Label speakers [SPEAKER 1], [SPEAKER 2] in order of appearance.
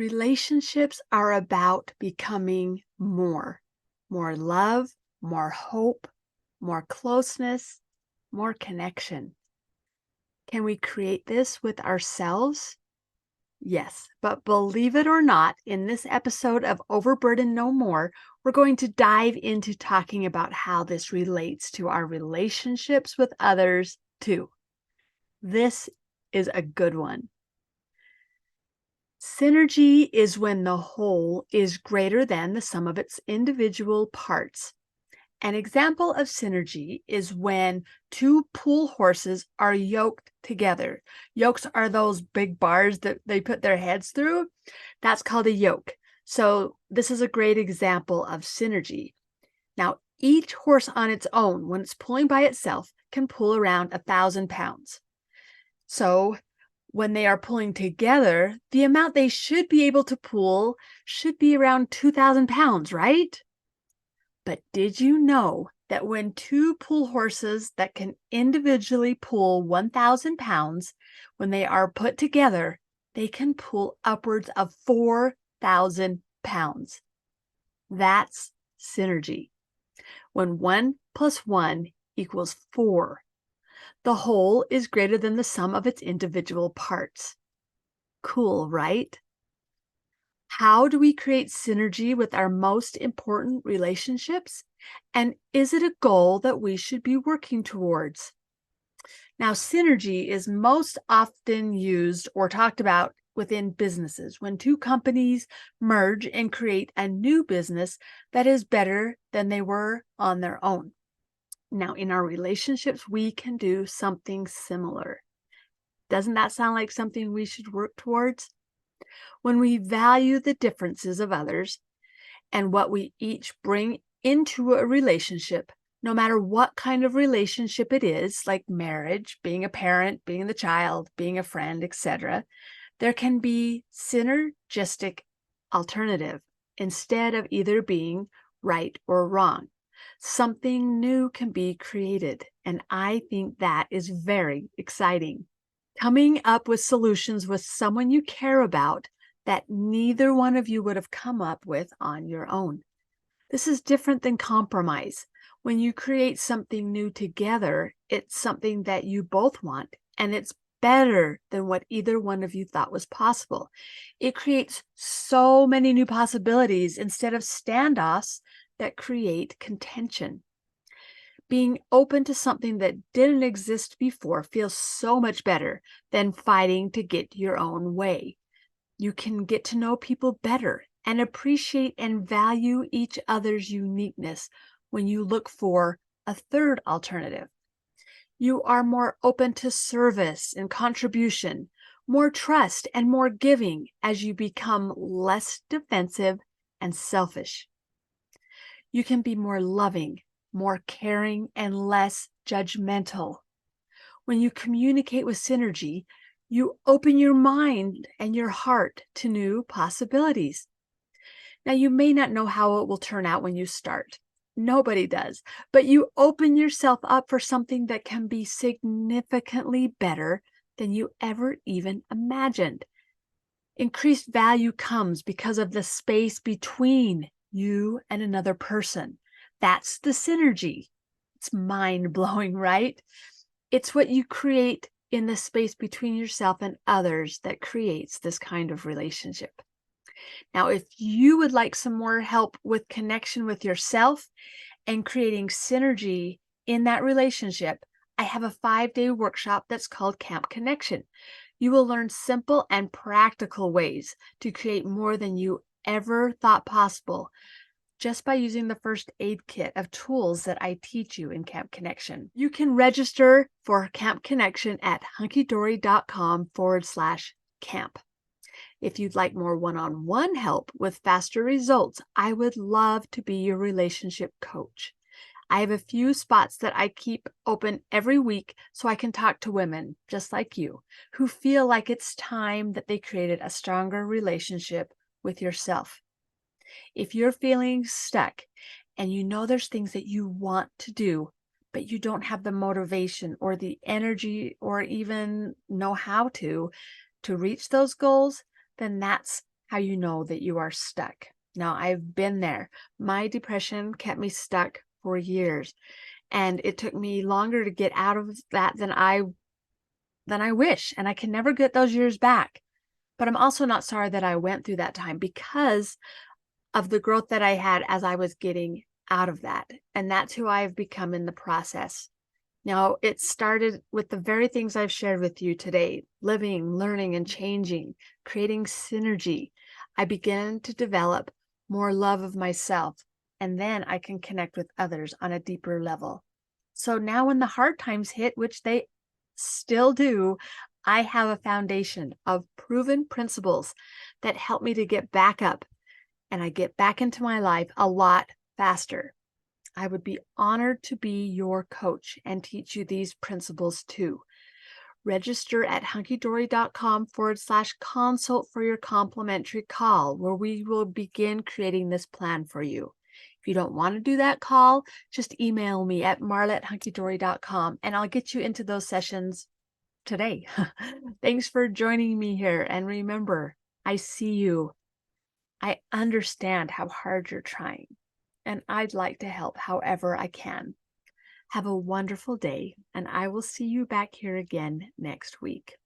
[SPEAKER 1] Relationships are about becoming more love, more hope, more closeness, more connection. Can we create this with ourselves? Yes, but believe it or not, in this episode of Overburden No More, we're going to dive into talking about how this relates to our relationships with others too. This is a good one. Synergy is when the whole is greater than the sum of its individual parts. An example of synergy is when two pool horses are yoked together. Yokes are those big bars that they put their heads through. That's called a yoke. So this is a great example of synergy. Now, each horse on its own, when it's pulling by itself, can pull around 1,000 pounds. So when they are pulling together, the amount they should be able to pull should be around 2,000 pounds, right? But did you know that when two pull horses that can individually pull 1,000 pounds, when they are put together, they can pull upwards of 4,000 pounds? That's synergy. When 1 plus 1 equals 4. The whole is greater than the sum of its individual parts. Cool, right? How do we create synergy with our most important relationships? And is it a goal that we should be working towards? Now, synergy is most often used or talked about within businesses when two companies merge and create a new business that is better than they were on their own. Now, in our relationships, we can do something similar. Doesn't that sound like something we should work towards? When we value the differences of others and what we each bring into a relationship, no matter what kind of relationship it is, like marriage, being a parent, being the child, being a friend, etc., there can be synergistic alternative instead of either being right or wrong. Something new can be created, and I think that is very exciting. Coming up with solutions with someone you care about that neither one of you would have come up with on your own. This is different than compromise. When you create something new together, it's something that you both want, and it's better than what either one of you thought was possible. It creates so many new possibilities instead of standoffs that create contention. Being open to something that didn't exist before feels so much better than fighting to get your own way. You can get to know people better and appreciate and value each other's uniqueness when you look for a third alternative. You are more open to service and contribution, more trust and more giving as you become less defensive and selfish. You can be more loving, more caring, and less judgmental. When you communicate with synergy, you open your mind and your heart to new possibilities. Now, you may not know how it will turn out when you start. Nobody does, but you open yourself up for something that can be significantly better than you ever even imagined. Increased value comes because of the space between you and another person. That's the synergy. It's mind-blowing, right? It's what you create in the space between yourself and others that creates this kind of relationship. Now, if you would like some more help with connection with yourself and creating synergy in that relationship, I have a 5-day workshop that's called Camp Connection. You will learn simple and practical ways to create more than you ever thought possible just by using the first aid kit of tools that I teach you in Camp Connection. You can register for Camp Connection at hunkydory.com/camp. If you'd like more one-on-one help with faster results, I would love to be your relationship coach. I have a few spots that I keep open every week so I can talk to women just like you who feel like it's time that they created a stronger relationship with yourself. If you're feeling stuck and you know there's things that you want to do, but you don't have the motivation or the energy or even know how to reach those goals, then that's how you know that you are stuck. Now, I've been there. My depression kept me stuck for years, and it took me longer to get out of that than I wish, and I can never get those years back. But I'm also not sorry that I went through that time because of the growth that I had as I was getting out of that. And that's who I've become in the process. Now, it started with the very things I've shared with you today: living, learning, and changing, creating synergy. I began to develop more love of myself, and then I can connect with others on a deeper level. So now, when the hard times hit, which they still do, I have a foundation of proven principles that help me to get back up, and I get back into my life a lot faster. I would be honored to be your coach and teach you these principles too. Register at hunkydory.com/consult for your complimentary call, where we will begin creating this plan for you. If you don't want to do that call, just email me at marla@hunkydory.com and I'll get you into those sessions today. Thanks for joining me here. And remember, I see you. I understand how hard you're trying, and I'd like to help however I can. Have a wonderful day, and I will see you back here again next week.